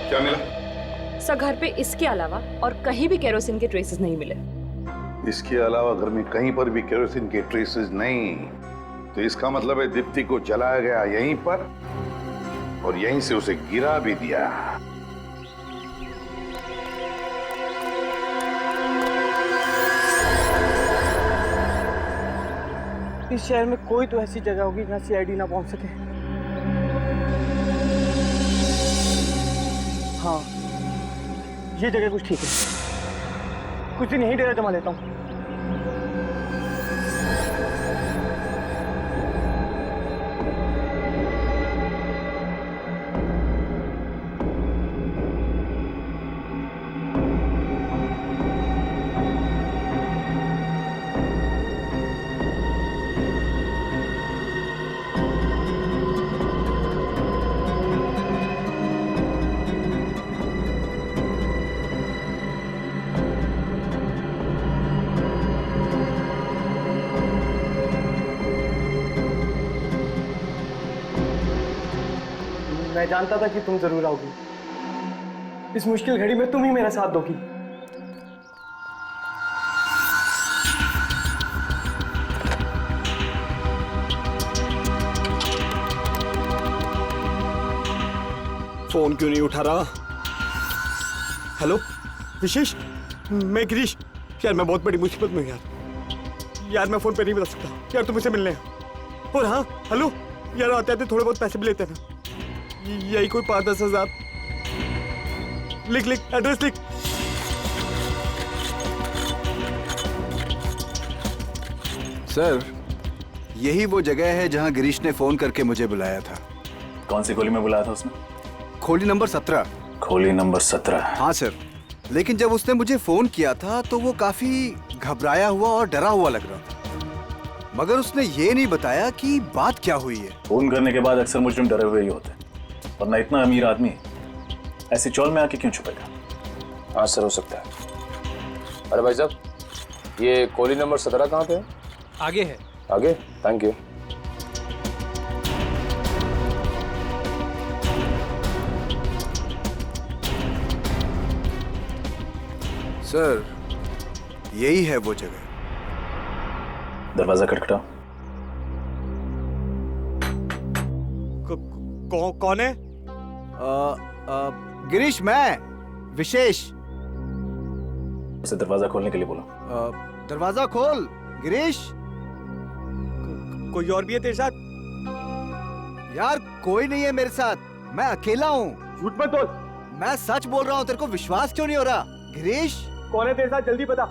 क्या मिला? सर घर पे इसके अलावा और कहीं भी केरोसिन के ट्रेसेस नहीं मिले। इसके अलावा घर में कहीं पर भी केरोसिन के ट्रेसेस नहीं, तो इसका मतलब है दीप्ति को जलाया गया यहीं पर और यहीं से उसे गिरा भी दिया। इस शहर में कोई तो ऐसी जगह होगी जहाँ सीआईडी ना पहुंच सके। हाँ, ये जगह कुछ ठीक है। कुछ दिन यहीं डेरा जमा लेता हूँ। मैं जानता था कि तुम जरूर आओगी। इस मुश्किल घड़ी में तुम ही मेरा साथ दोगी। फोन क्यों नहीं उठा रहा? हेलो विशेष, मैं गिरीश। यार मैं बहुत बड़ी मुसीबत में हूँ यार मैं फोन पे नहीं बता सकता यार, तुम मुझसे मिलने हैं। और हाँ हेलो यार, आते आते थोड़े बहुत पैसे भी लेते हैं ना, यही कोई 5-10 हजार। लिख एड्रेस लिख। सर यही वो जगह है जहां गिरीश ने फोन करके मुझे बुलाया था। कौन सी खोली में बुलाया था उसने? खोली नंबर 17। खोली नंबर 17? हाँ सर, लेकिन जब उसने मुझे फोन किया था तो वो काफी घबराया हुआ और डरा हुआ लग रहा था, मगर उसने ये नहीं बताया कि बात क्या हुई है। फोन करने के बाद अक्सर मुजरिम डरे हुए ही होते हैं, वरना इतना अमीर आदमी ऐसी चौल में आके क्यों छुपेगा? हाँ सर, हो सकता है। अरे भाई साहब, ये कोली नंबर 17 कहाँ पे है? आगे है। आगे? Thank you. सर यही है वो जगह। दरवाजा खटखटाओ। कौन है? गिरीश, मैं विशेष। उसे दरवाजा खोलने के लिए बोलो। दरवाजा खोल गिरीश। कोई और भी है तेरे साथ? यार कोई नहीं है मेरे साथ, मैं अकेला हूँ। झूठ मत बोल। मैं सच बोल रहा हूँ, तेरे को विश्वास क्यों नहीं हो रहा? गिरीश कौन है तेरे साथ, जल्दी बता।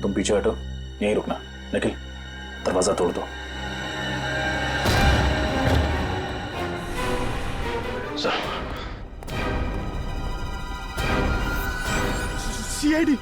तुम पीछे हटो, यहीं रुकना। निखिल दरवाजा तोड़ दो। Sir CID.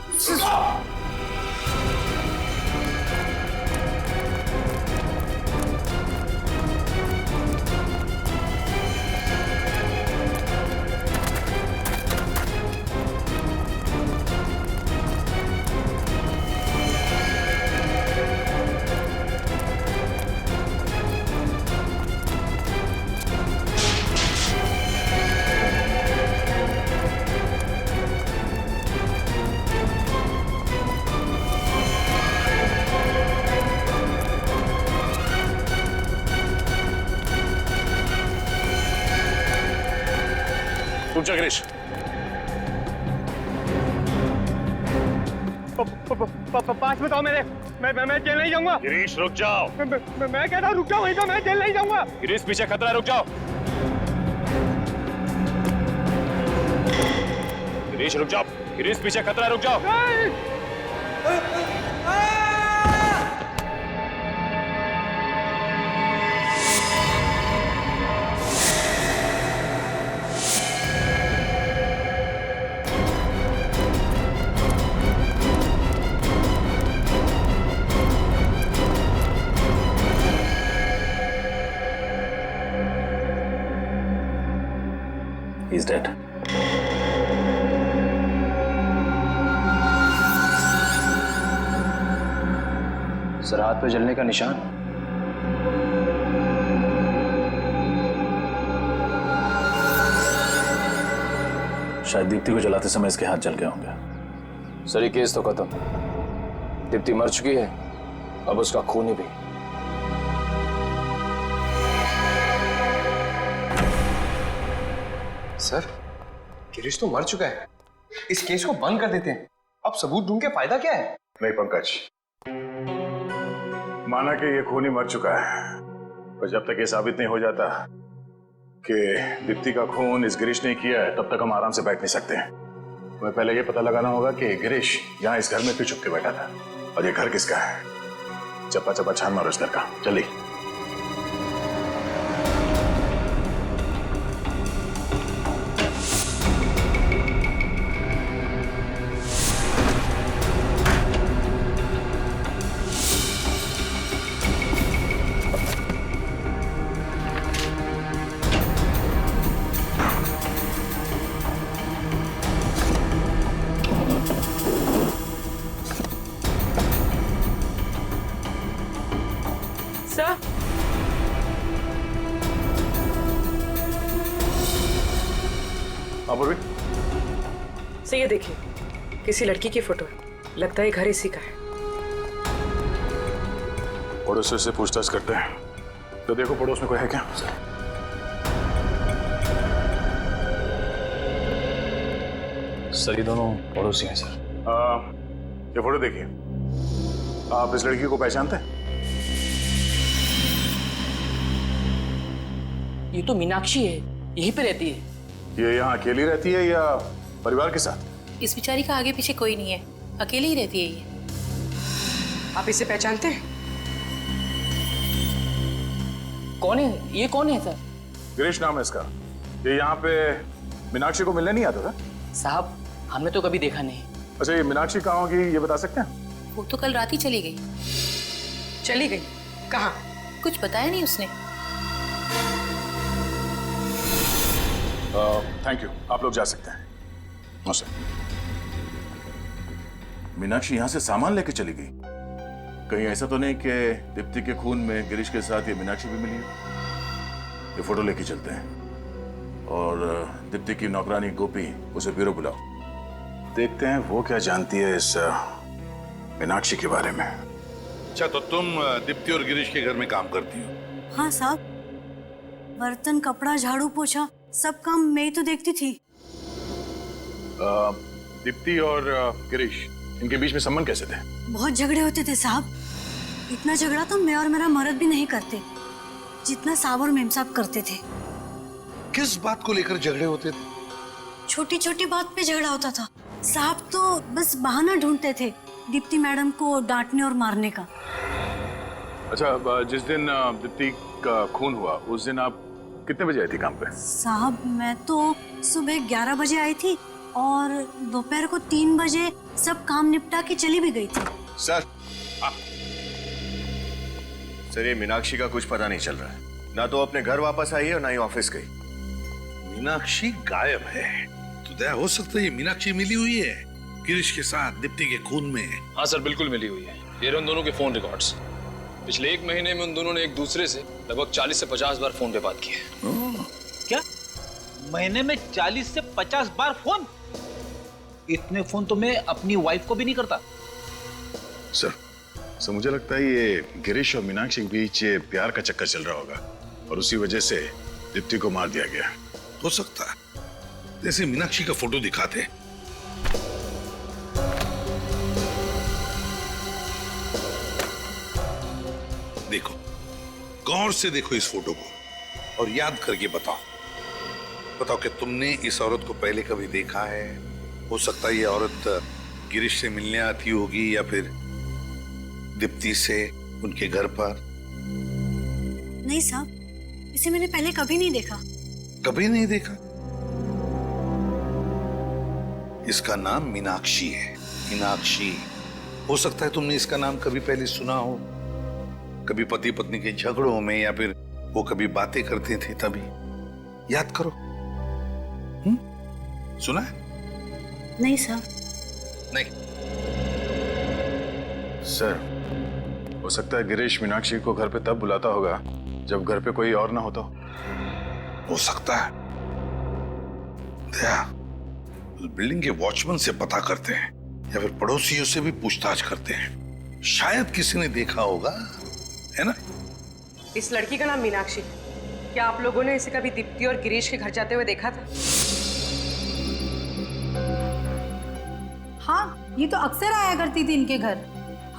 रुक जा गिरीश। पास बताओ मेरे। मैं जेल नहीं जाऊंगा। गिरीश रुक जाओ। मैं कहता हूँ रुक जाओ, वहीं पे। मैं जेल नहीं जाऊंगा। गिरीश पीछे खतरा है, रुक जाओ। गिरीश रुक जाओ। गिरीश पीछे खतरा है, रुक जाओ। He's dead. सर हाथ पे जलने का निशान। शायद दीप्ति को जलाते समय इसके हाथ जल गए होंगे। सर ये केस तो खत्म, दीप्ति मर चुकी है, अब उसका खून भी। सर गिरीश तो मर चुका है, इस केस को बंद कर देते हैं। अब सबूत ढूंढ के फायदा क्या है? नहीं पंकज, माना कि ये खूनी मर चुका है, पर जब तक ये साबित नहीं हो जाता कि दीप्ति का खून इस गिरीश ने किया है, तब तक हम आराम से बैठ नहीं सकते हैं। हमें पहले ये पता लगाना होगा कि गिरीश यहाँ इस घर में क्यों छुप के बैठा था, और ये घर किसका है। चप्पा चप्पा छान मारो इस घर का, जल्दी। सर अपूर्वी, सर ये देखिए, किसी लड़की की फोटो है, लगता है घर इसी का है। पड़ोसी से पूछताछ करते हैं, तो देखो पड़ोस में कोई है क्या? सर ये दोनों पड़ोसी हैं सर। ये फोटो देखिए, आप इस लड़की को पहचानते हैं? ये तो मीनाक्षी है, यहीं पे रहती है। ये यहाँ अकेली रहती है या परिवार के साथ? इस बेचारी का आगे पीछे कोई नहीं है, अकेली ही रहती है ये। आप इसे पहचानते हैं? कौन है ये? कौन है सर? गिरीश नाम है इसका। ये यहाँ पे मीनाक्षी को मिलने नहीं आता था? साहब हमने तो कभी देखा नहीं। अच्छा, ये मीनाक्षी कहाँ होगी ये बता सकते हैं? वो तो कल रात ही चली गई। चली गई? कहाँ? कुछ बताया नहीं उसने। थैंक यू, आप लोग जा सकते हैं। नमस्ते। मीनाक्षी यहाँ से सामान लेके चली गई? कहीं ऐसा तो नहीं कि दीप्ति के खून में गिरीश के साथ ये मीनाक्षी भी मिली है? ये फोटो लेके चलते हैं और दीप्ति की नौकरानी गोपी, उसे ब्यूरो बुलाओ। देखते हैं वो क्या जानती है इस मीनाक्षी के बारे में। अच्छा, तो तुम दीप्ति और गिरीश के घर में काम करती हो? हाँ साहब, बर्तन, कपड़ा, झाड़ू, पोछा सब काम मैं ही तो देखती थी। दीप्ति और गिरीश, इनके बीच में संबंध कैसे थे? बहुत झगड़े होते थे साहब। इतना झगड़ा तो मैं और मेरा मर्द भी नहीं करते, जितना साहब और मेम साहब करते थे। किस बात को लेकर झगड़े होते थे? छोटी छोटी बात पे झगड़ा होता था। साहब तो बस बहाना ढूंढते थे दीप्ति मैडम को डांटने और मारने का। अच्छा, जिस दिन दीप्ति का खून हुआ उस दिन आप कितने बजे आई थी काम पे? साहब मैं तो सुबह 11 बजे आई थी और दोपहर को 3 बजे सब काम निपटा के चली भी गई थी। सर, सर ये मीनाक्षी का कुछ पता नहीं चल रहा है। ना तो अपने घर वापस आई है और ना ही ऑफिस गई। मीनाक्षी गायब है, तो दया हो सकता है ये मीनाक्षी मिली हुई है गिरीश के साथ दीप्ति के खून में। हाँ सर, बिल्कुल मिली हुई है। ये रहे उन दोनों के फोन रिकॉर्ड्स। पिछले 1 महीने में उन दोनों ने एक दूसरे से लगभग 40 से 50 बार फोन पे बात की है। क्या? महीने में 40 से 50 बार फोन? इतने फोन तो मैं अपनी वाइफ को भी नहीं करता। सर मुझे लगता है ये गिरीश और मीनाक्षी के बीच प्यार का चक्कर चल रहा होगा और उसी वजह से दीप्ति को मार दिया गया। हो सकता है, जैसे मीनाक्षी का फोटो दिखाते। देखो, गौर से देखो इस फोटो को और याद करके बताओ कि तुमने इस औरत को पहले कभी देखा है? हो सकता है ये औरत गिरीश से मिलने आती होगी या फिर दीप्ति से उनके घर पर। नहीं साहब, इसे मैंने पहले कभी नहीं देखा। कभी नहीं देखा? इसका नाम मीनाक्षी है। मीनाक्षी, हो सकता है तुमने इसका नाम कभी पहले सुना हो, कभी पति पत्नी के झगड़ों में, या फिर वो कभी बातें करते थे तभी। याद करो। सुना है? नहीं साहब। नहीं सर, हो सकता है गिरीश मीनाक्षी को घर पे तब बुलाता होगा जब घर पे कोई और ना होता हो। हो सकता है। दया, उस बिल्डिंग के वॉचमैन से पता करते हैं या फिर पड़ोसियों से भी पूछताछ करते हैं। शायद किसी ने देखा होगा, है ना? इस लड़की का नाम मीनाक्षी है। क्या आप लोगों ने इसे कभी दीप्ति और गिरीश के घर जाते हुए देखा था? हाँ, ये तो अक्सर आया करती थी इनके घर।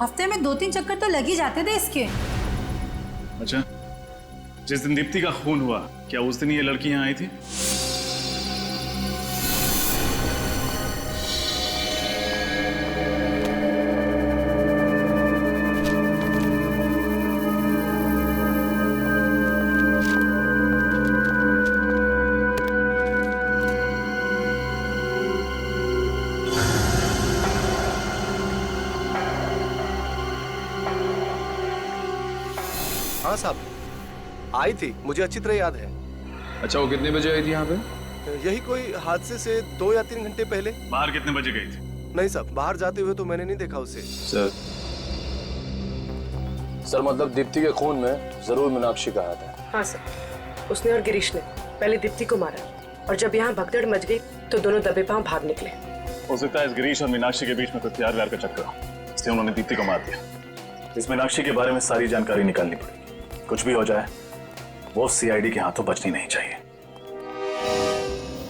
हफ्ते में 2-3 चक्कर तो लग ही जाते थे इसके। अच्छा, जिस दिन दीप्ति का खून हुआ, क्या उस दिन ये लड़की यहाँ आई थी? हाँ साहब, आई थी, मुझे अच्छी तरह याद है। अच्छा, वो कितने बजे आई थी यहाँ पे? यही कोई हादसे से 2 या 3 घंटे पहले। बाहर कितने बजे गई थी? नहीं साहब, बाहर जाते हुए तो मैंने नहीं देखा उसे। सर मतलब दीप्ति के खून में जरूर मीनाक्षी का हाथ है। हाँ सर, उसने और गिरीश ने पहले दीप्ति को मारा और जब यहाँ भगदड़ मच गई तो दोनों दबे पांव भाग निकले। हो सकता है इस गिरीश और मीनाक्षी के बीच में कोई प्यार व्यार का चक्कर हो, इसलिए उन्होंने दीप्ति को मार दिया। इस मीनाक्षी के बारे में सारी जानकारी निकालनी पड़ेगी। कुछ भी हो जाए, वो सीआईडी के हाथों बचनी नहीं चाहिए।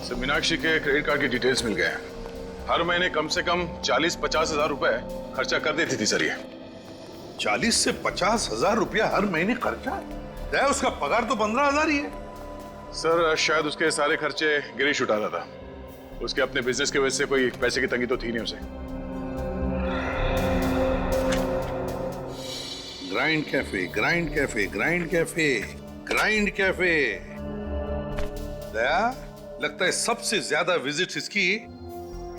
सर, मीनाक्षी के क्रेडिट कार्ड की डिटेल्स मिल गए हैं। हर महीने कम से कम 40-50 हजार रुपए खर्चा कर देती थी सर ये। 40 से 50 हजार रुपया हर महीने खर्चा? उसका पगार तो 15,000 ही है। सर, शायद उसके सारे खर्चे गिरीश उठाता था। उसके अपने बिजनेस की वजह से कोई पैसे की तंगी तो थी नहीं उसे। Grind Cafe, Grind Cafe, Grind Cafe, Grind Cafe. Daya, लगता है सबसे ज्यादा विजिट्स इसकी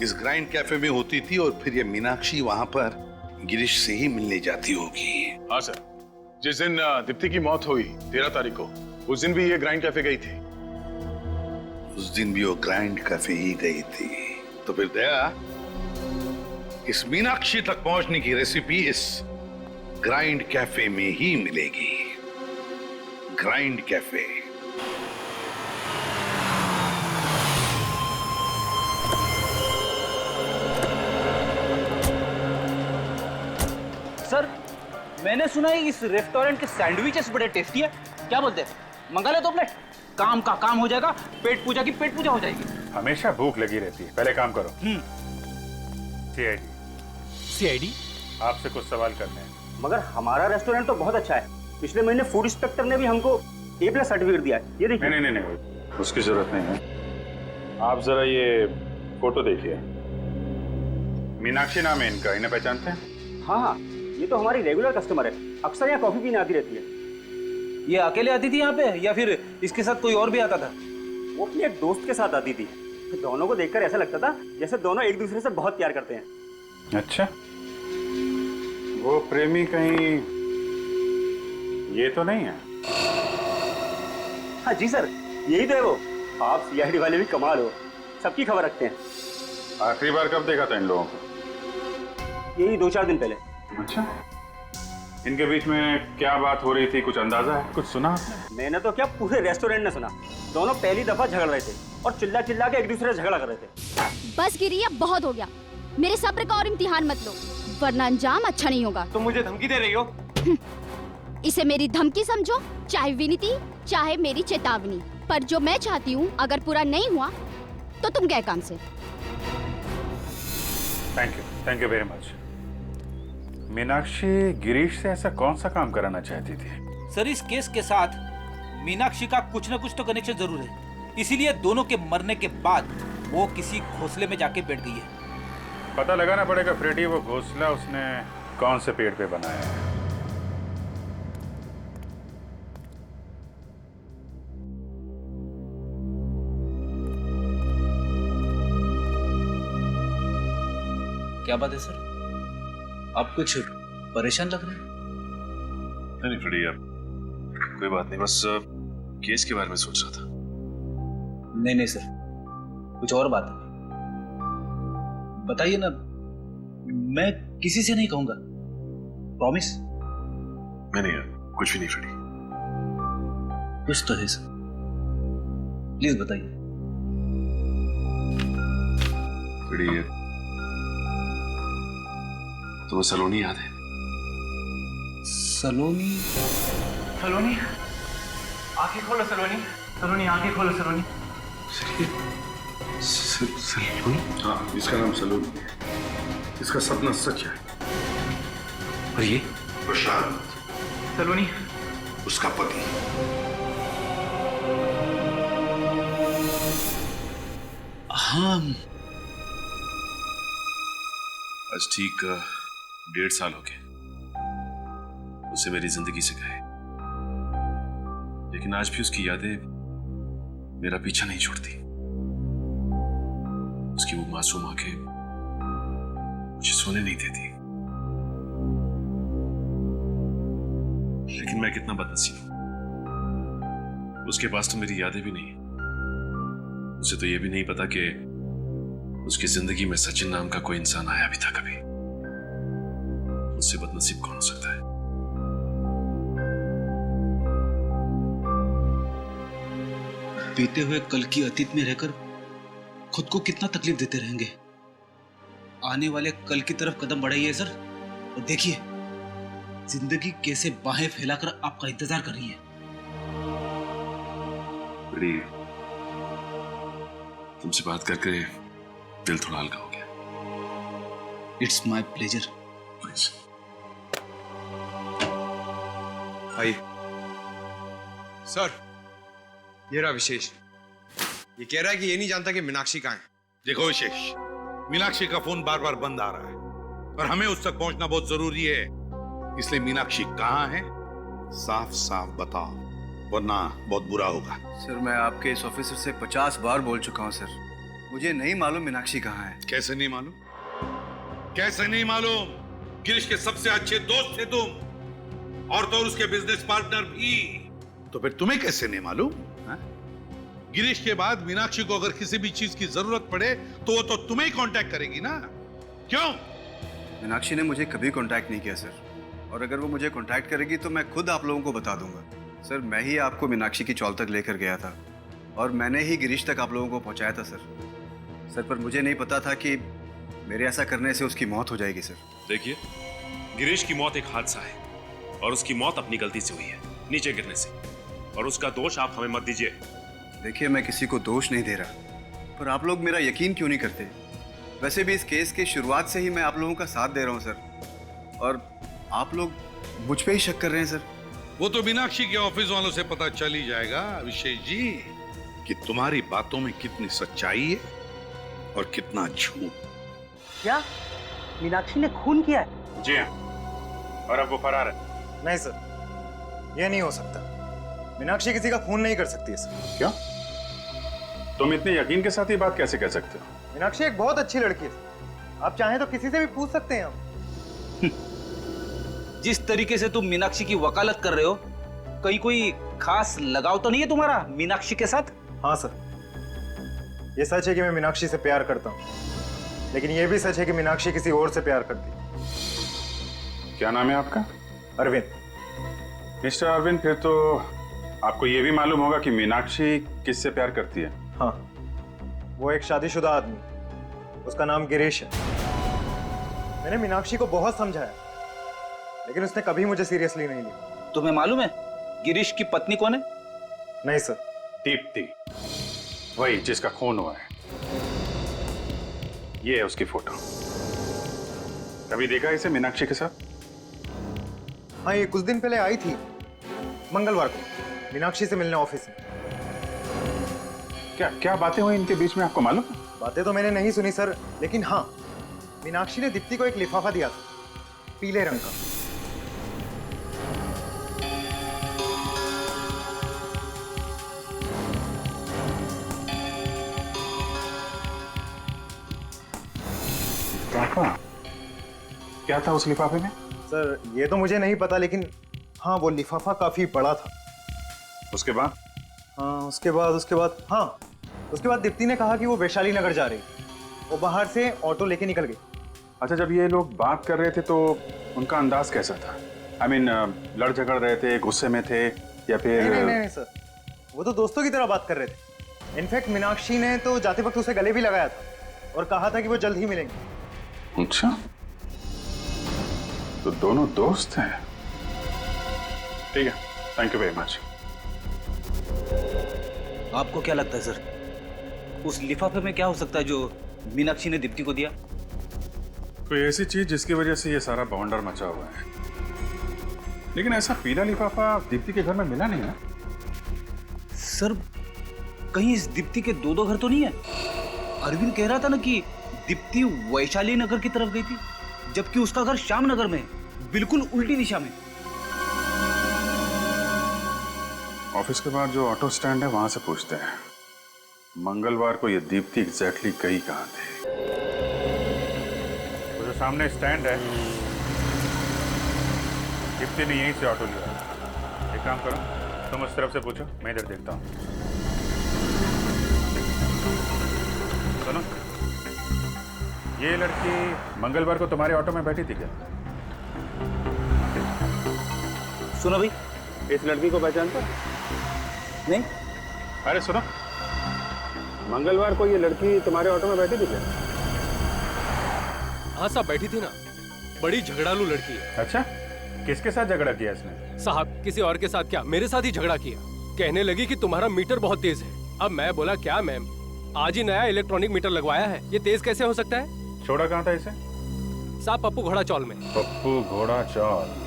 इस ग्राइंड कैफे में होती थी और फिर ये मीनाक्षी वहां पर गिरीश से ही मिलने जाती होगी। हाँ सर, जिस दिन दीप्ति की मौत हुई 13 तारीख को, उस दिन भी ये ग्राइंड कैफे गई थी। उस दिन भी वो ग्राइंड कैफे ही गई थी। तो फिर दया, इस मीनाक्षी तक पहुंचने की रेसिपी इस ग्राइंड कैफे में ही मिलेगी। Grind cafe. सर, मैंने सुना है इस रेस्टोरेंट के सैंडविचेस बड़े टेस्टी है। क्या बोलते हैं, मंगा ले 2 प्लेट। काम का काम हो जाएगा, पेट पूजा की पेट पूजा हो जाएगी। हमेशा भूख लगी रहती है, पहले काम करो। सीआईडी, आपसे कुछ सवाल करने हैं। मगर हमारा रेस्टोरेंट तो बहुत अच्छा है। पिछले महीने फूड इंस्पेक्टर ने भी हमको A+ सर्टिफिकेट दिया है। ये देखिए। नहीं, उसकी जरूरत नहीं है। आप जरा ये फोटो देखिए। मीनाक्षी नाम है इनका, इन्हें पहचानते हैं? हाँ, ये तो हमारी रेगुलर कस्टमर है। अक्सर यहाँ कॉफी पीने आती रहती है। ये अकेले आती थी यहाँ पे या फिर इसके साथ कोई और भी आता था? वो अपने एक दोस्त के साथ आती थी। दोनों को देखकर ऐसा लगता था जैसे दोनों एक दूसरे से बहुत प्यार करते हैं। अच्छा, वो प्रेमी कहीं ये तो नहीं है? हाँ जी सर, यही तो है वो। आप सीआईडी वाले भी कमाल हो, सबकी खबर रखते हैं। आखिरी बार कब देखा था इन लोगों को? यही 2-4 दिन पहले। अच्छा, इनके बीच में क्या बात हो रही थी, कुछ अंदाजा है? कुछ सुना आपने? मैंने तो क्या, पूरे रेस्टोरेंट ने सुना। दोनों पहली दफा झगड़ रहे थे और चिल्ला चिल्ला के एक दूसरे से झगड़ा कर रहे थे। बस गिरी, अब बहुत हो गया। मेरे सब्र का और इम्तिहान मत लो, वरना अंजाम अच्छा नहीं होगा। तुम मुझे धमकी दे रही हो? इसे मेरी धमकी समझो, चाहे विनती, चाहे मेरी चेतावनी। पर जो मैं चाहती हूँ अगर पूरा नहीं हुआ तो तुम गए काम से। Thank you very much. Meenakshi Girish से ऐसा कौन सा काम कराना चाहती थी? सर, इस केस के साथ मीनाक्षी का कुछ न कुछ तो कनेक्शन जरूर है। इसीलिए दोनों के मरने के बाद वो किसी घोंसले में जाके बैठ गई है। पता लगाना पड़ेगा फ्रेडी, वो घोंसला उसने कौन से पेड़ पे बनाया है। क्या बात है सर, आप कुछ परेशान लग रहे हैं? नहीं फ्रेडी यार, कोई बात नहीं, बस केस के बारे में सोच रहा था। नहीं सर, कुछ और बात है। बताइए ना, मैं किसी से नहीं कहूंगा, प्रॉमिस। नहीं यार, कुछ भी नहीं फ्रेडी। कुछ तो है सर, प्लीज बताइए। तो वो सलोनी याद है? सलोनी? सलोनी? आंखें खोलो सलोनी। सलोनी आंखें खोलो सलोनी। सलोनी? हाँ, इसका नाम सलोनी है। इसका सपना सच है। और ये? प्रशांत। सलोनी? उसका पति। हाँ। आज ठीक 1.5 साल हो गए उसे मेरी जिंदगी से गए, लेकिन आज भी उसकी यादें मेरा पीछा नहीं छोड़ती। उसकी वो मासूम आंखें मुझे सोने नहीं देती। लेकिन मैं कितना बदनसीब हूं, उसके पास तो मेरी यादें भी नहीं है। उसे तो यह भी नहीं पता कि उसकी जिंदगी में सचिन नाम का कोई इंसान आया भी था कभी। उससे बदनसीब कौन हो सकता है? बीते हुए कल की अतीत में रहकर खुद को कितना तकलीफ देते रहेंगे। आने वाले कल की तरफ कदम बढ़ाइए सर, और देखिए जिंदगी कैसे बाहें फैलाकर आपका इंतजार कर रही है। तुमसे बात करके दिल थोड़ा हल्का हो गया। It's my pleasure. आइए। सर, ये रहा विशेष। ये कह रहा है कि ये नहीं जानता कि मीनाक्षी कहाँ है। देखो विशेष, मीनाक्षी का फोन बार बार बंद आ रहा है और हमें उस तक पहुंचना बहुत जरूरी है। इसलिए मीनाक्षी कहाँ है साफ साफ बताओ, वरना बहुत बुरा होगा। सर, मैं आपके इस ऑफिसर से 50 बार बोल चुका हूँ सर। मुझे नहीं मालूम मीनाक्षी कहाँ है। कैसे नहीं मालूम? कैसे नहीं मालूम? गिरीश के सबसे अच्छे दोस्त थे तुम, और तो और उसके बिजनेस पार्टनर भी। तो फिर तुम्हें कैसे नहीं मालूम? गिरीश के बाद मीनाक्षी को अगर किसी भी चीज की जरूरत पड़े तो वो तो तुम्हें ही कांटेक्ट करेगी ना, क्यों? मीनाक्षी ने मुझे कभी कांटेक्ट नहीं किया सर, और अगर वो मुझे कांटेक्ट करेगी तो मैं खुद आप लोगों को बता दूंगा। सर, मैं ही आपको मीनाक्षी की चौल तक लेकर गया था और मैंने ही गिरीश तक आप लोगों को पहुंचाया था सर। पर मुझे नहीं पता था कि मेरे ऐसा करने से उसकी मौत हो जाएगी सर। देखिए, गिरीश की मौत एक हादसा है और उसकी मौत अपनी गलती से हुई है, नीचे गिरने से, और उसका दोष आप हमें मत दीजिए। देखिए, मैं किसी को दोष नहीं दे रहा, पर आप लोग मेरा यकीन क्यों नहीं करते? वैसे भी इस केस के शुरुआत से ही मैं आप लोगों का साथ दे रहा हूं सर, और आप लोग मुझ पे ही शक कर रहे हैं सर। वो तो मीनाक्षी के ऑफिस वालों से पता चल ही जाएगा विशेष जी कि तुम्हारी बातों में कितनी सच्चाई है और कितना झूठ। क्या मीनाक्षी ने खून किया है? जी हाँ, और अब वो फरार है। नहीं सर, ये नहीं हो सकता। मीनाक्षी किसी का खून नहीं कर सकती है सर। क्या? तुम इतने यकीन के साथ ये बात कैसे कह सकते हो? मीनाक्षी एक बहुत अच्छी लड़की है, आप चाहें तो किसी से भी पूछ सकते हैं हम। जिस तरीके से तुम मीनाक्षी की वकालत कर रहे हो, कहीं कोई खास लगाव तो नहीं है तुम्हारा मीनाक्षी के साथ? हाँ सर, ये सच है कि मैं मीनाक्षी से प्यार करता हूँ, लेकिन ये भी सच है कि मीनाक्षी किसी और से प्यार करती है। क्या नाम है आपका? अरविंद। मिस्टर अरविंद, फिर तो आपको ये भी मालूम होगा कि मीनाक्षी किससे प्यार करती है? हाँ, वो एक शादीशुदा आदमी, उसका नाम गिरीश है। मैंने मीनाक्षी को बहुत समझाया, लेकिन उसने कभी मुझे सीरियसली नहीं लिया। तुम्हें मालूम है गिरीश की पत्नी कौन है? नहीं सर। दीप्ति, वही जिसका खून हुआ है। ये है उसकी फोटो। कभी देखा इसे मीनाक्षी के साथ? हाँ, ये कुछ दिन पहले आई थी, मंगलवार को, मीनाक्षी से मिलने ऑफिस में। क्या क्या बातें हुई इनके बीच में, आपको मालूम? बातें तो मैंने नहीं सुनी सर, लेकिन हाँ, मीनाक्षी ने दीप्ति को एक लिफाफा दिया था, पीले रंग का। क्या था उस लिफाफे में? सर, ये तो मुझे नहीं पता, लेकिन हाँ, वो लिफाफा काफी बड़ा था। उसके बाद? हाँ, उसके बाद दीप्ति ने कहा कि वो वैशाली नगर जा रही। वो बाहर से ऑटो लेके निकल गई। अच्छा, जब ये लोग बात कर रहे थे तो उनका अंदाज कैसा था? I mean, लड़ झगड़ रहे थे, गुस्से में थे, या फिर? नहीं सर, वो तो दोस्तों की तरह बात कर रहे थे। इनफैक्ट मीनाक्षी ने तो जाते वक्त उसे गले भी लगाया था और कहा था कि वो जल्द ही मिलेंगे। अच्छा, तो दोनों दोस्त हैं। ठीक है, थैंक यू वेरी मच। आपको क्या लगता है सर, उस लिफाफे में क्या हो सकता है जो मीनाक्षी ने दीप्ति को दिया? कोई ऐसी चीज जिसकी वजह से ये सारा बवंडर मचा हुआ है। लेकिन ऐसा पीला लिफाफा दीप्ति के घर में मिला नहीं ना। सर, कहीं इस दीप्ति के दो घर तो नहीं है? अरविंद कह रहा था ना कि दीप्ति वैशाली नगर की तरफ गई थी, जबकि उसका घर श्याम नगर में, बिल्कुल उल्टी दिशा में। ऑफिस के बाद जो ऑटो स्टैंड है वहां से पूछते हैं। मंगलवार को ये दीप्ति एग्जैक्टली गई कहाँ थी? वो जो सामने स्टैंड है, दीप्ति ने यहीं से ऑटो लिया। एक काम करो, तुम उस तरफ से पूछो, मैं इधर देखता हूँ। सुनो, ये लड़की मंगलवार को तुम्हारे ऑटो में बैठी थी क्या? सुनो भाई, इस लड़की को पहचानते? नहीं। अरे सुनो, मंगलवार को ये लड़की तुम्हारे ऑटो में बैठी थी क्या? हाँ साहब, बैठी थी ना। बड़ी झगड़ालू लड़की है। अच्छा, किसके साथ झगड़ा किया इसने? साहब, किसी और के साथ क्या, मेरे साथ ही झगड़ा किया। कहने लगी कि तुम्हारा मीटर बहुत तेज है। अब मैं बोला क्या मैम, आज ही नया इलेक्ट्रॉनिक मीटर लगवाया है, ये तेज कैसे हो सकता है? छोड़ा कहाँ था इसे? साहब, पप्पू घोड़ा चौल में। पप्पू घोड़ा चौल।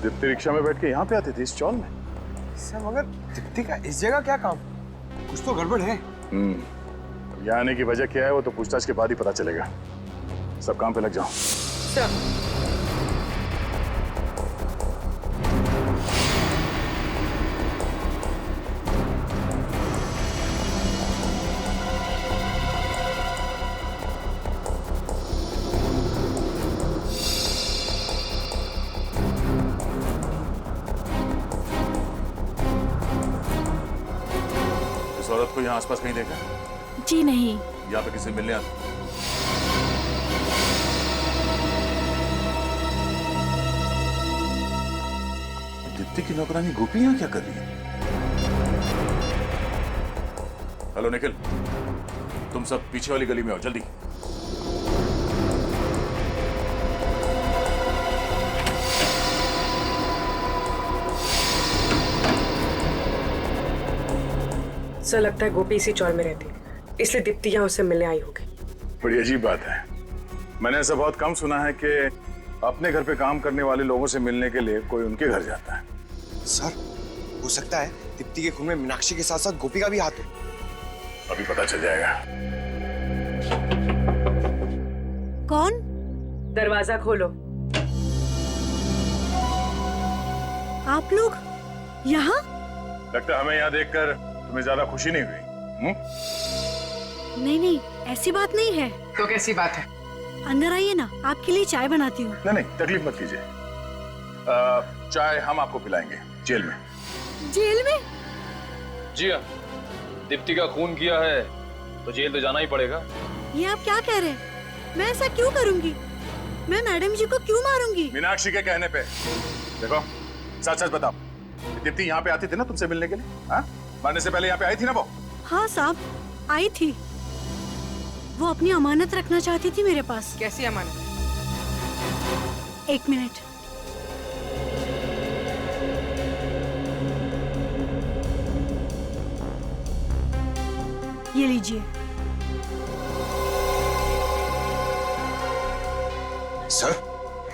दीप्ति रिक्शा में बैठ के यहाँ पे आती थी इस चौल में? सर, मगर दीप्ति का इस जगह क्या काम? कुछ तो गड़बड़ है। यहाँ आने की वजह क्या है वो तो पूछताछ के बाद ही पता चलेगा। सब काम पे लग जाओ। सर, इस औरत को यहाँ आसपास कहीं देखा? जी नहीं। यहाँ पे किसी मिलने आते? दीप्ति की नौकरानी गोपी यहाँ क्या कर रही है? हेलो निखिल, तुम सब पीछे वाली गली में आओ जल्दी। सर, लगता है गोपी इसी चौल में रहती है, इसलिए दीप्ति यहाँ उससे मिलने आई होगी। बड़ी अजीब बात है। मैंने ऐसा बहुत कम सुना है कि अपने घर पे काम करने वाले लोगों से मिलने के लिए कोई उनके घर जाता है। सर, हो सकता है दीप्ति के खून में मीनाक्षी के साथ साथ गोपी का भी हाथ हो। अभी पता चल जाएगा। कौन? दरवाजा खोलो। आप लोग यहाँ? लगता है हमें यहाँ देखकर तुम्हें ज्यादा खुशी नहीं हुई? नहीं नहीं, ऐसी बात नहीं है। तो कैसी बात है? अंदर आइए ना, आपके लिए चाय बनाती हूँ। नहीं नहीं, तकलीफ मत कीजिए। चाय हम आपको पिलाएंगे जेल में। जेल में? जी हाँ, दीप्ति का खून किया है तो जेल तो जाना ही पड़ेगा। ये आप क्या कह रहे हैं? मैं ऐसा क्यों करूंगी? मैं मैडम जी को क्यों मारूंगी? मीनाक्षी के कहने पे। देखो, सच सच बताओ, दीप्ति यहाँ पे आती थी ना तुमसे मिलने के लिए? हाँ, मरने से पहले यहाँ पे आई थी ना वो? हाँ साहब, आई थी। वो अपनी अमानत रखना चाहती थी मेरे पास। कैसी अमानत? एक मिनट। ये लीजिए। सर,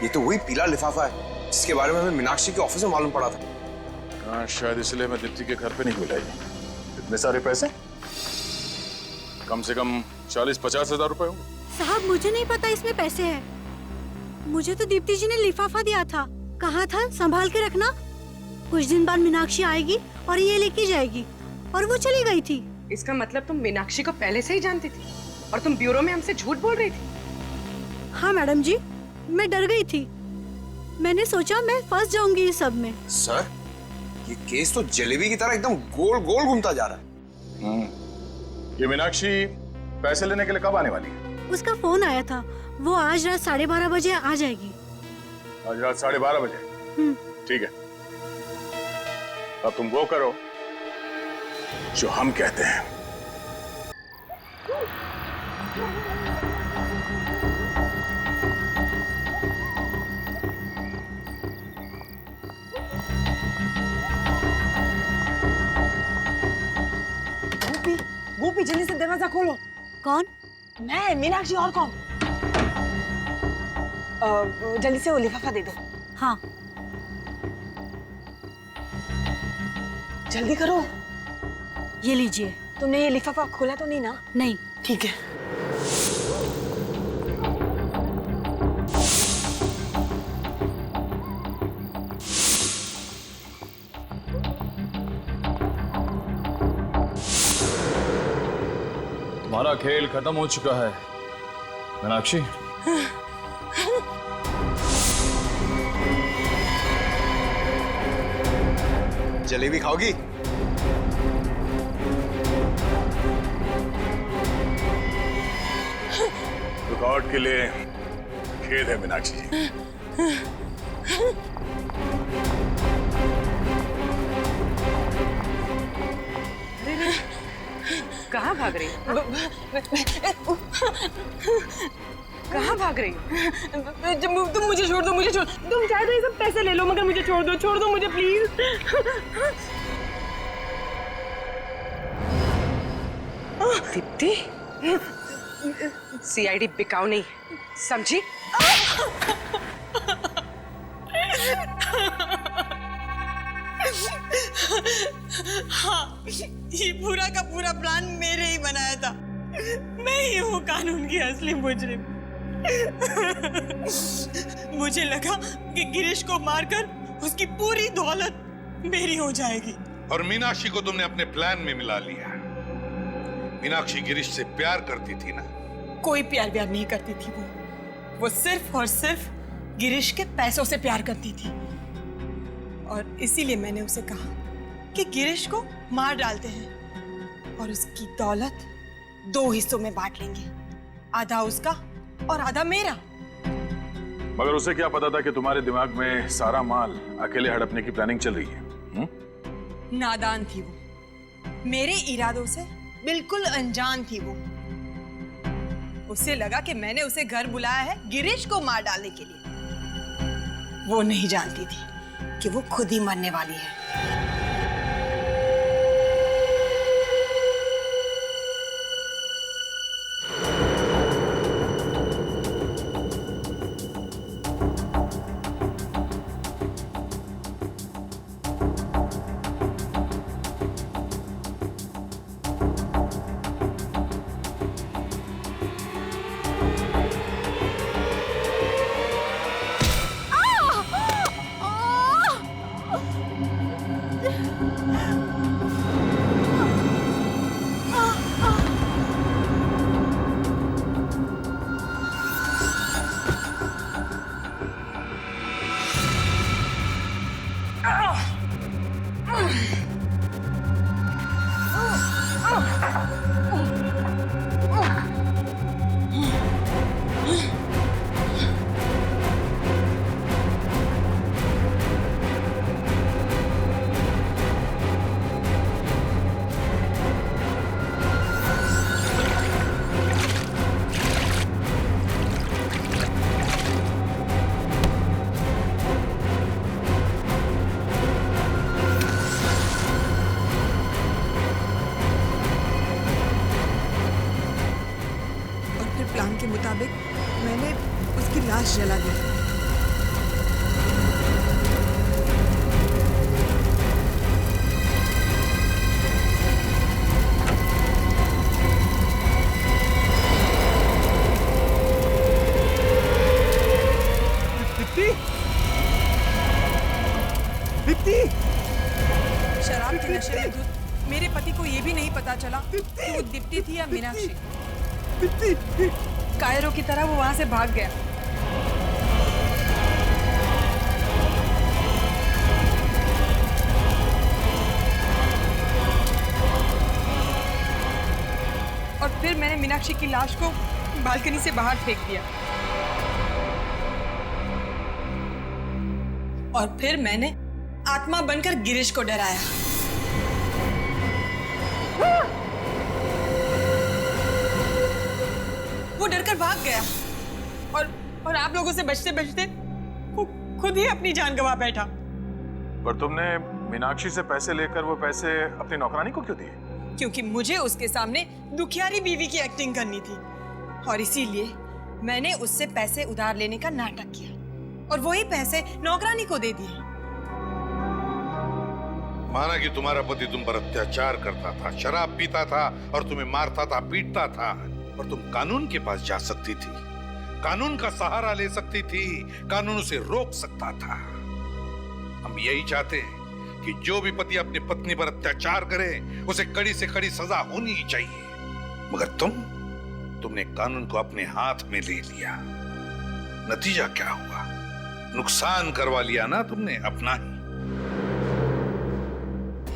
ये तो वही पीला लिफाफा है जिसके बारे में हमें मीनाक्षी के ऑफिस में मालूम पड़ा था। हाँ, शायद इसलिए मैं दीप्ति के घर पे नहीं मिलाई। इतने सारे पैसे? कम से कम 40-50 हजार रुपए होंगे। साहब, मुझे नहीं पता इसमें पैसे हैं। मुझे तो दीप्ति जी ने लिफाफा दिया था, कहा था संभाल के रखना, कुछ दिन बाद मीनाक्षी आएगी और ये लेके जाएगी, और वो चली गई थी। इसका मतलब तुम मीनाक्षी को पहले से ही जानती थी और तुम ब्यूरो में हमसे झूठ बोल रही थी? हाँ मैडम जी, मैं डर गई थी। मैंने सोचा मैं फंस जाऊंगी इस सब में। सर, ये केस तो जलेबी की तरह एकदम गोल गोल घूमता जा रहा है। ये मीनाक्षी पैसे लेने के लिए कब आने वाली है? उसका फोन आया था, वो आज रात 12:30 बजे आ जाएगी। आज रात 12:30 बजे? ठीक है, अब तुम वो करो जो हम कहते हैं। गोपी जल्दी से दरवाजा खोलो। कौन? मैं, मीनाक्षी, और कौन? जल्दी से वो लिफाफा दे दो। हाँ। जल्दी करो। ये लीजिए। तुमने ये लिफाफा खोला तो नहीं ना? नहीं। ठीक है। तुम्हारा खेल खत्म हो चुका है मीनाक्षी। जलेबी खाओगी? रिकॉर्ड के लिए खेद है मीनाक्षी जी। कहाँ भाग रही हो? कहाँ भाग रही हो? तुम मुझे छोड़ दो, मुझे छोड़। तुम चाहे तो ये सब पैसे ले लो, मगर मुझे छोड़ दो मुझे प्लीज। दीप्ति, सीआईडी बिकाऊ नहीं, समझी? हाँ, ये पूरा का पूरा प्लान मेरे ही बनाया था। मैं ही हूँ कानून की असली मुजरिम। मुझे लगा कि गिरीश को मारकर उसकी पूरी दौलत मेरी हो जाएगी। और मीनाक्षी को तुमने अपने प्लान में मिला लिया। मीनाक्षी गिरीश से प्यार करती थी ना? कोई प्यार नहीं करती थी वो सिर्फ और सिर्फ गिरीश के पैसों से प्यार करती थी। और इसीलिए मैंने उसे कहा कि गिरीश को मार डालते हैं और उसकी दौलत 2 हिस्सों में बांट लेंगे, आधा उसका और आधा मेरा। मगर उसे क्या पता था कि तुम्हारे दिमाग में सारा माल अकेले हड़पने की प्लानिंग चल रही है? नादान थी वो, मेरे इरादों से बिल्कुल अनजान थी वो। उसे लगा कि मैंने उसे घर बुलाया है गिरीश को मार डालने के लिए। वो नहीं जानती थी कि वो खुद ही मरने वाली है। प्लान के मुताबिक मैंने उसकी लाश जला दी। शराब के नशे में धुत मेरे पति को ये भी नहीं पता चला कि वो दीप्ति थी या मीनाक्षी। कायरों की तरह वो वहां से भाग गया। और फिर मैंने मीनाक्षी की लाश को बालकनी से बाहर फेंक दिया। और फिर मैंने आत्मा बनकर गिरीश को डराया। वो डरकर भाग गया और आप लोगों से बचते बचते वो खुद ही अपनी जान गंवा बैठा। पर तुमने मीनाक्षी से पैसे लेकर वो पैसे अपनी नौकरानी को क्यों दिए? क्योंकि मुझे उसके सामने दुखियारी बीवी की एक्टिंग करनी थी और इसीलिए मैंने उससे पैसे उधार लेने का नाटक किया और वही पैसे नौकरानी को दे दिए। माना कि तुम्हारा पति तुम पर अत्याचार करता था, शराब पीता था और तुम्हें मारता था, पीटता था, और तुम कानून के पास जा सकती थी, कानून का सहारा ले सकती थी, कानून उसे रोक सकता था। हम यही चाहते हैं कि जो भी पति अपनी पत्नी पर अत्याचार करे उसे कड़ी से कड़ी सजा होनी ही चाहिए। मगर तुमने कानून को अपने हाथ में ले लिया। नतीजा क्या हुआ? नुकसान करवा लिया ना तुमने अपना ही।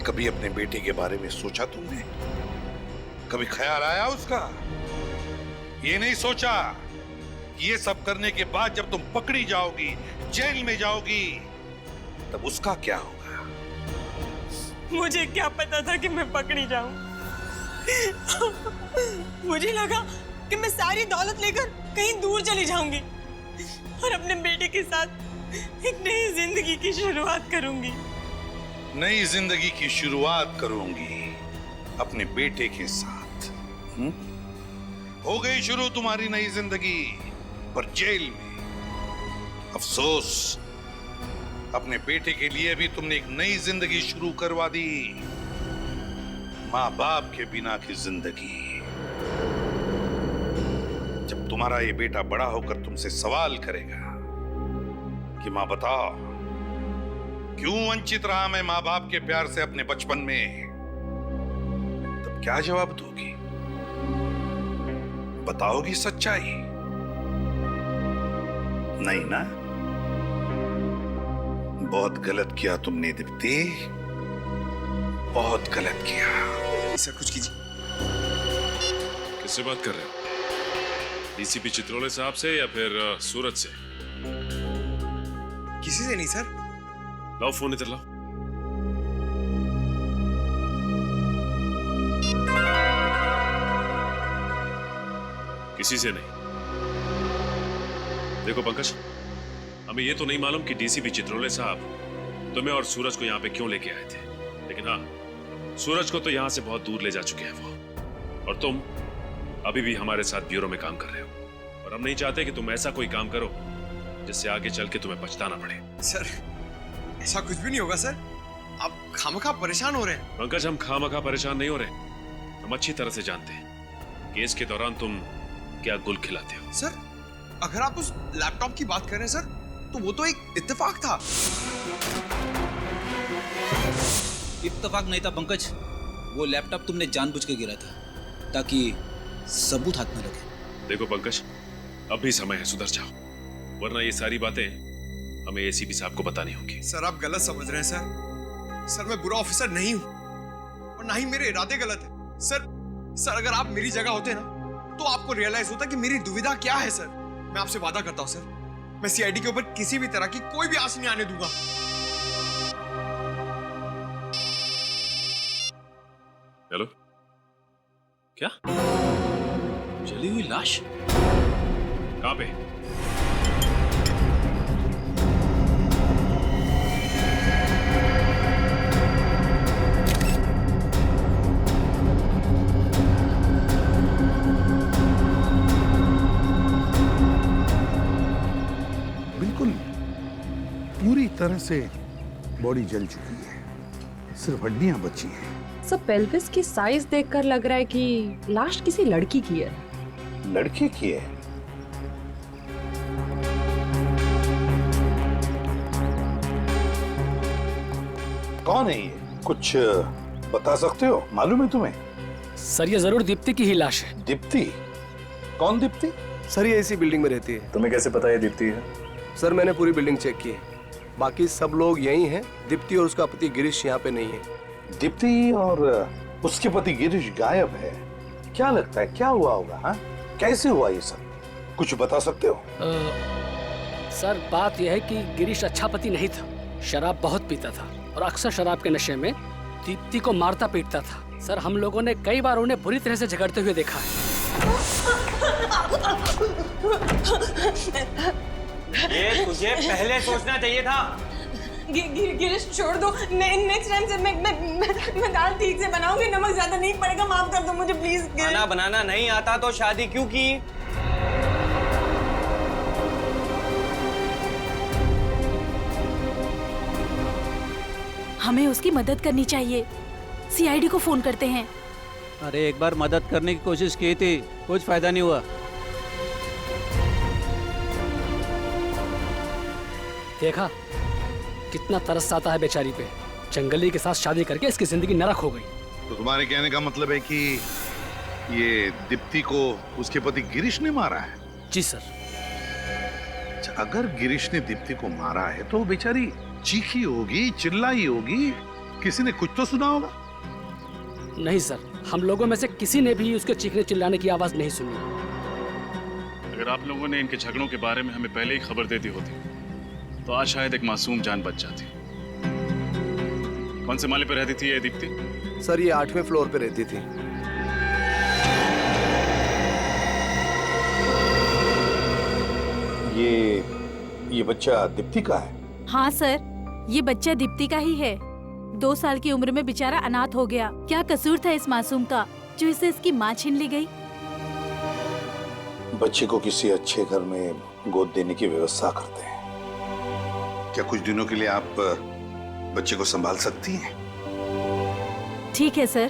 कभी अपने बेटे के बारे में सोचा तुमने? कभी ख्याल आया उसका? ये नहीं सोचा ये सब करने के बाद जब तुम पकड़ी जाओगी, जेल में जाओगी, तब उसका क्या होगा? मुझे क्या पता था कि मैं पकड़ी जाऊं। मुझे लगा कि मैं सारी दौलत लेकर कहीं दूर चली जाऊंगी और अपने बेटे के साथ एक नई जिंदगी की शुरुआत करूंगी। नई जिंदगी की शुरुआत करूंगी अपने बेटे के साथ। हो गई शुरू तुम्हारी नई जिंदगी, पर जेल में। अफसोस, अपने बेटे के लिए भी तुमने एक नई जिंदगी शुरू करवा दी, माँ बाप के बिना की जिंदगी। जब तुम्हारा ये बेटा बड़ा होकर तुमसे सवाल करेगा कि माँ बताओ क्यों वंचित रहा मैं माँ बाप के प्यार से अपने बचपन में, तब क्या जवाब दोगी? बताओगी सच्चाई? नहीं ना? बहुत गलत किया तुमने दीप्ति, बहुत गलत किया। सर कुछ कीजिए। किससे बात कर रहे हो? डीसीपी चित्रोले साहब से या फिर सूरज से? किसी से नहीं सर। लाओ फोन इधर लाओ। किसी से नहीं। देखो पंकज, हमें ये तो नहीं मालूम कि डीसीपी चित्रोले साहब तुम्हें और सूरज को यहाँ पे क्यों लेके आए थे, लेकिन हाँ, सूरज को तो यहाँ से बहुत दूर ले जा चुके हैं वो, और तुम अभी भी हमारे साथ ब्यूरो में काम कर रहे हो, और हम नहीं चाहते कि तुम ऐसा कोई काम करो जिससे आगे चल के तुम्हें पछताना पड़े। सर ऐसा कुछ भी नहीं होगा सर, आप खामखा परेशान हो रहे हैं। पंकज, हम खामखा परेशान नहीं हो रहे, हम अच्छी तरह से जानते हैं केस के दौरान तुम क्या गुल खिलाते हो। सर अगर आप उस लैपटॉप की बात कर रहे हैं सर, तो वो तो एक इत्तेफाक था। इत्तेफाक नहीं था पंकज, वो लैपटॉप तुमने जानबूझ के गिरा था ताकि सबूत हाथ में लगे। देखो पंकज, अब भी समय है, सुधर जाओ, वरना ये सारी बातें हमें एसीपी साहब को बतानी होंगी। सर आप गलत समझ रहे हैं सर। सर मैं बुरा ऑफिसर नहीं हूं और ना ही मेरे इरादे गलत है। सर अगर आप मेरी जगह होते ना तो आपको रियलाइज होता कि मेरी दुविधा क्या है। सर मैं आपसे वादा करता हूं सर, मैं सीआईडी के ऊपर किसी भी तरह की कोई भी आस नहीं आने दूंगा। हेलो, क्या जली हुई लाश? कहां पे? बिल्कुल पूरी तरह से बॉडी जल चुकी है, सिर्फ हड्डियां बची हैं। सब पेल्विस की साइज देखकर लग रहा है कि लाश किसी लड़की की है। लड़की की है? कौन है ये? कुछ बता सकते हो? मालूम है तुम्हें? सर ये जरूर दीप्ति की ही लाश है। दीप्ति? कौन दीप्ति? सर ये इसी बिल्डिंग में रहती है। तुम्हें कैसे पता ये दीप्ति है? सर मैंने पूरी बिल्डिंग चेक की है, बाकी सब लोग यही हैं। दीप्ति और उसका पति गिरीश यहाँ पे नहीं है। दीप्ति और उसके पति गिरीश गायब है? क्या लगता है क्या हुआ होगा? हाँ, कैसे हुआ ये सब? कुछ बता सकते हो? सर बात यह है कि गिरीश अच्छा पति नहीं था, शराब बहुत पीता था और अक्सर शराब के नशे में दीप्ति को मारता पीटता था। सर हम लोगों ने कई बार उन्हें बुरी तरह से झगड़ते हुए देखा है। ये तुझे पहले सोचना चाहिए था। गिरीश छोड़ दो, नेक्स्ट टाइम से मैं दाल ठीक से बनाऊंगी, नमक ज्यादा नहीं पड़ेगा, माफ कर दो मुझे प्लीज। खाना बनाना नहीं आता तो शादी क्यों की? हमें उसकी मदद करनी चाहिए। सीआईडी को फोन करते हैं। अरे एक बार मदद करने की कोशिश की थी, कुछ फायदा नहीं हुआ। देखा कितना तरस आता है बेचारी पे। जंगली के साथ शादी करके इसकी जिंदगी नरक हो गई। तो तुम्हारे कहने का मतलब है कि ये दीप्ति को उसके पति गिरीश ने मारा है? जी सर। अच्छा, अगर गिरीश ने दीप्ति को मारा है तो बेचारी चीखी होगी, चिल्लाई होगी, किसी ने कुछ तो सुना होगा। नहीं सर, हम लोगों में से किसी ने भी उसके चीखने चिल्लाने की आवाज नहीं सुनी। अगर आप लोगों ने इनके झगड़ों के बारे में हमें पहले ही खबर दे दी होती तो आज शायद एक मासूम जान बच जाती। कौन से माले पे रहती थी ये दीप्ति? सर ये 8वें फ्लोर पे रहती थी। ये बच्चा दीप्ति का है? हाँ सर, ये बच्चा दीप्ति का ही है। 2 साल की उम्र में बेचारा अनाथ हो गया। क्या कसूर था इस मासूम का जो इसे इसकी माँ छीन ली गई? बच्चे को किसी अच्छे घर में गोद देने की व्यवस्था करते हैं। क्या कुछ दिनों के लिए आप बच्चे को संभाल सकती हैं? ठीक है sir.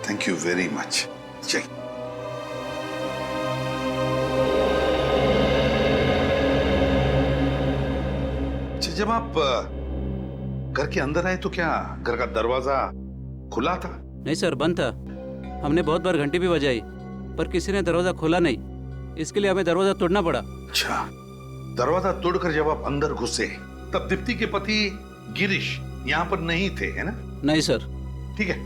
Thank you very much. चलिए। जब आप घर के अंदर आए तो क्या घर का दरवाजा खुला था? नहीं सर, बंद था। हमने बहुत बार घंटी भी बजाई पर किसी ने दरवाजा खोला नहीं, इसके लिए हमें दरवाजा तोड़ना पड़ा। अच्छा, दरवाजा तोड़कर जब आप अंदर घुसे तब दीप्ति के पति गिरीश यहाँ पर नहीं थे, है ना? नहीं सर। ठीक है,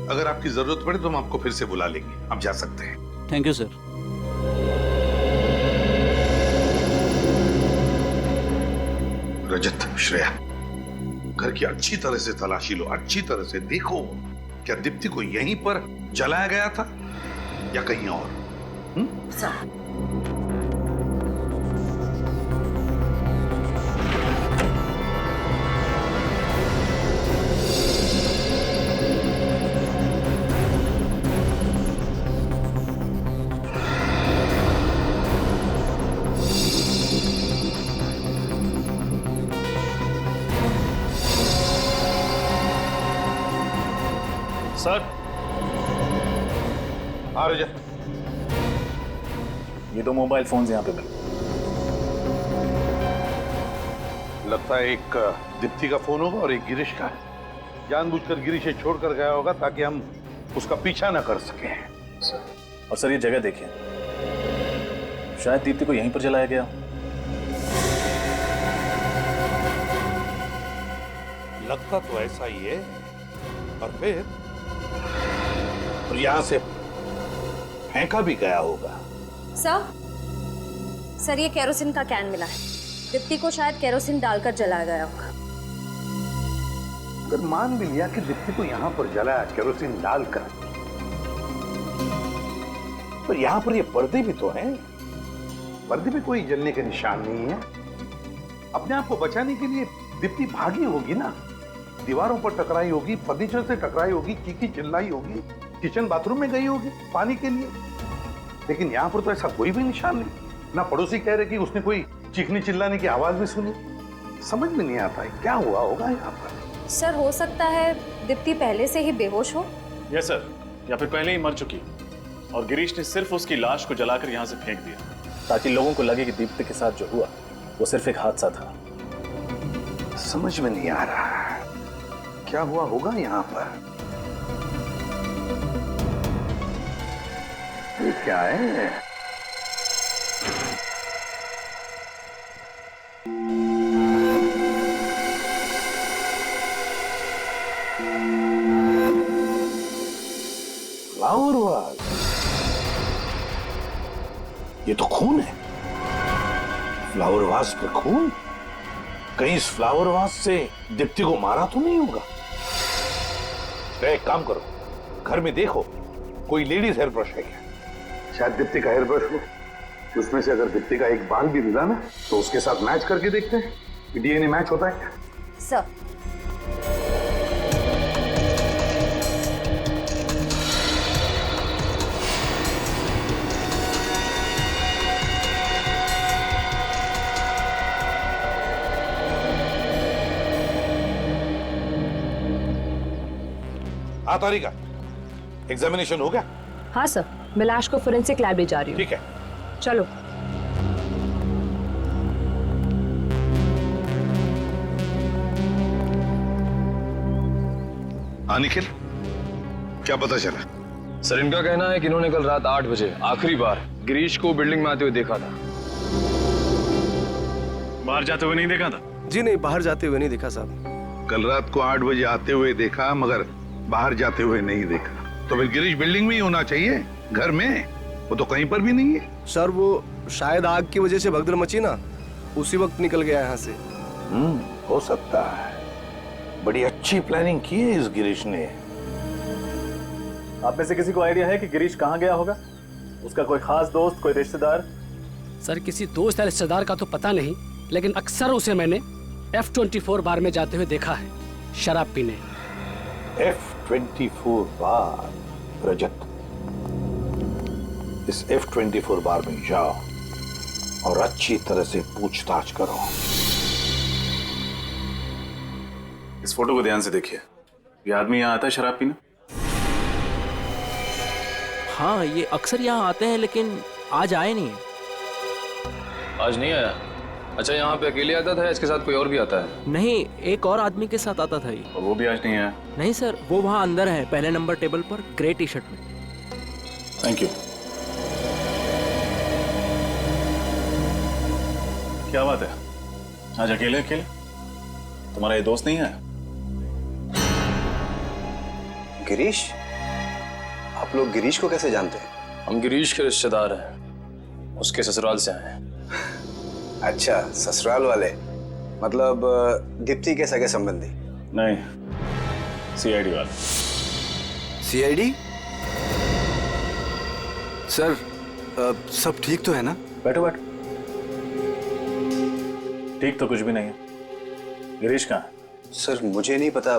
अगर आपकी जरूरत पड़े तो हम आपको फिर से बुला लेंगे। आप जा सकते हैं। Thank you sir. Rajat, Shreya, घर की अच्छी तरह से तलाशी लो, अच्छी तरह से देखो क्या दीप्ति को यहीं पर जलाया गया था या कहीं और? सर। हाँ रजत, ये 2 मोबाइल फोन्स यहाँ पे मिले। लगता है एक दीप्ति का फोन होगा और एक गिरीश का है। जानबूझकर गिरीश से छोड़कर गया होगा ताकि हम उसका पीछा न कर सकें। सर, और सर ये जगह देखिए, शायद दीप्ति को यहीं पर जलाया गया। लगता तो ऐसा ही है। और फिर और यहां से फेंका भी गया होगा। सर ये केरोसिन का कैन मिला है। दीप्ति को शायद केरोसिन डालकर जलाया गया होगा। अगर मान भी लिया कि दीप्ति को यहाँ पर जलाया केरोसिन डालकर, पर यहाँ पर ये पर्दे भी तो हैं। पर्दे में कोई जलने के निशान नहीं है। अपने आप को बचाने के लिए दीप्ति भागी होगी ना, दीवारों पर टकराई होगी, फर्नीचर से टकराई होगी, चीखी चिल्लाई होगी, किचन बाथरूम में गई होगी पानी के लिए। लेकिन यहाँ पर तो ऐसा कोई भी निशान नहीं। ना पड़ोसी कह रहे कि उसने कोई चीखने चिल्लाने की आवाज भी सुनी। समझ में नहीं आता है क्या हुआ होगा यहाँ पर। सर हो सकता है दीप्ति पहले से ही बेहोश हो। यस सर, या फिर पहले ही मर चुकी और गिरीश ने सिर्फ उसकी लाश को जलाकर यहाँ से फेंक दिया ताकि लोगों को लगे कि दीप्ति के साथ जो हुआ वो सिर्फ एक हादसा था। समझ में नहीं आ रहा क्या हुआ होगा यहाँ पर। ये क्या है? फ्लावर वाल। ये तो खून है, फ्लावर वास पर खून। कहीं इस फ्लावर वास से दीप्ति को मारा तो नहीं होगा? एक काम करो, घर में देखो कोई लेडीज हेयर ब्रश है क्या? शायद दीप्ति का हेयर ब्रश हो, उसमें से अगर दीप्ति का एक बाल भी मिला ना तो उसके साथ मैच करके देखते हैं कि डीएनए मैच होता है क्या। सर, हाँ तारिका, एग्जामिनेशन हो गया? हाँ सर, मैं लाश को फोरेंसिक लैब ले जा रही हूँ। ठीक है, चलो। हाँ निखिल, क्या पता चला? सर, इनका कहना है कि इन्होंने कल रात 8 बजे आखिरी बार गिरीश को बिल्डिंग में आते हुए देखा था। बाहर जाते हुए नहीं देखा था? जी नहीं, बाहर जाते हुए नहीं देखा साहब। कल रात को 8 बजे आते हुए देखा, मगर बाहर जाते हुए नहीं देखा। तो फिर गिरीश बिल्डिंग में ही होना चाहिए, घर में। वो तो कहीं पर भी नहीं है। सर, वो शायद आग की वजह से भगदड़ मची ना, उसी वक्त निकल गया यहाँ से। हो सकता है। बड़ी अच्छी प्लानिंग की है इस गिरीश ने। आप में से किसी को आइडिया है कि गिरीश कहाँ गया होगा? उसका कोई खास दोस्त, कोई रिश्तेदार? सर, किसी दोस्त या रिश्तेदार का तो पता नहीं, लेकिन अक्सर उसे मैंने F24 बार में जाते हुए देखा है, शराब पीने। F24 बार? रजत, इस F24 बार में जाओ और अच्छी तरह से पूछताछ करो। इस फोटो को ध्यान से देखिए। ये आदमी यहाँ आता है शराब पीने? हाँ, ये अक्सर यहाँ आते हैं, लेकिन आज आए नहीं। आज नहीं आया? अच्छा, यहाँ पे अकेले आता था या इसके साथ कोई और भी आता है? नहीं, एक और आदमी के साथ आता था ये। और वो भी आज नहीं आया? नहीं सर, वो वहाँ अंदर है, पहले नंबर टेबल पर, ग्रे टी शर्ट में। Thank you. क्या बात है, आज अकेले अकेले? तुम्हारा ये दोस्त नहीं है? गिरीश? आप लोग गिरीश को कैसे जानते हैं? हम गिरीश के रिश्तेदार हैं, उसके ससुराल से आए हैं। अच्छा, ससुराल वाले, मतलब दीप्ति के सगे संबंधी? नहीं, सीआईडी वाले। सीआईडी? सर, सब ठीक तो है ना? बैठो बैठो। ठीक तो कुछ भी नहीं है। गिरीश कहाँ है? सर, मुझे नहीं पता,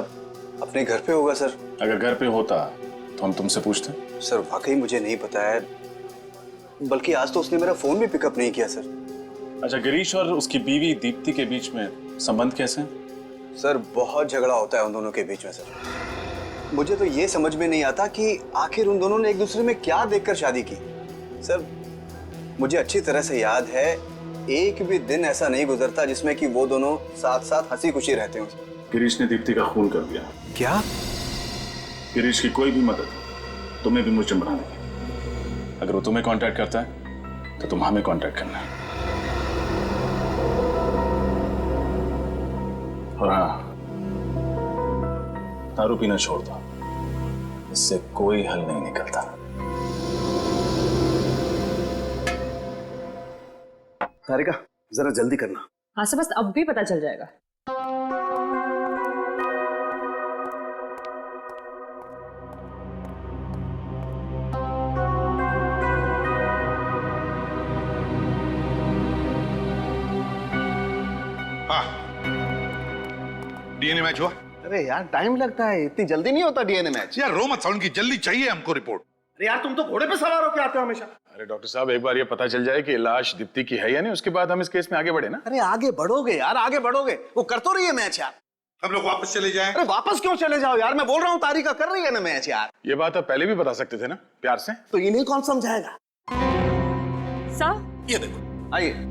अपने घर पे होगा सर। अगर घर पे होता तो हम तुमसे पूछते। सर, वाकई मुझे नहीं पता है, बल्कि आज तो उसने मेरा फोन भी पिकअप नहीं किया सर। अच्छा, गिरीश और उसकी बीवी दीप्ति के बीच में संबंध कैसे हैं? सर, बहुत झगड़ा होता है उन दोनों के बीच में सर। मुझे तो ये समझ में नहीं आता कि आखिर उन दोनों ने एक दूसरे में क्या देखकर शादी की। सर, मुझे अच्छी तरह से याद है, एक भी दिन ऐसा नहीं गुजरता जिसमें कि वो दोनों साथ साथ हंसी खुशी रहते हो। गिरीश ने दीप्ति का खून कर दिया। क्या? गिरीश की कोई भी मदद तुम्हें भी मुझे बना देगी। अगर वो तुम्हें कांटेक्ट करता है तो तुम हमें कांटेक्ट करना है। और हाँ, दारू पीना छोड़ दो, इससे कोई हल नहीं निकलता। तारिका, जरा जल्दी करना। हाँ सर, बस अब भी पता चल जाएगा। डीएनए मैच हुआ? अरे यार, टाइम लगता है, इतनी जल्दी नहीं होता डीएनए मैच। यार रो मत साउंड की, जल्दी चाहिए हमको रिपोर्ट। अरे यार, तुम तो घोड़े पे सवार होके आते हो हमेशा। अरे डॉक्टर साहब, एक बार ये पता चल जाए कि लाश दीप्ति की है या नहीं, उसके बाद हम इस केस में आगे बढ़े ना। अरे आगे बढ़ोगे यार, आगे बढ़ोगे। वो कर तो रही है मैच यार। हम लोग वापस चले जाएं। अरे वापस क्यों चले जाओ यार, मैं बोल रहा हूँ तारिका कर रही है ना मैच यार। ये बात आप पहले भी बता सकते थे ना, प्यार से। तो इन्हें कौन समझाएगा? सर, ये देखो, आइए।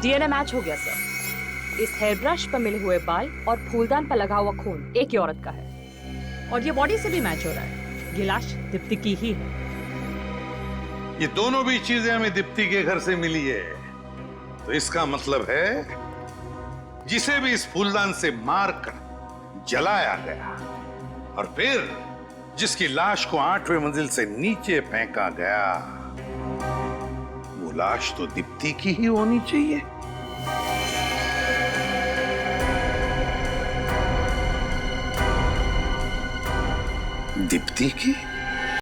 डीएनए मैच हो गया सर। इस हेयर ब्रश पर मिले हुए बाल और फूलदान पर लगा हुआ खून एक ही औरत का है, और ये बॉडी से भी मैच हो रहा है। ये लाश दीप्ति की ही है। ये दोनों भी चीजें हमें दीप्ति के घर से मिली है, तो इसका मतलब है जिसे भी इस फूलदान से मारकर जलाया गया और फिर जिसकी लाश को 8वें मंजिल से नीचे फेंका गया, वो लाश तो दीप्ति की ही होनी चाहिए। दीप्ति की?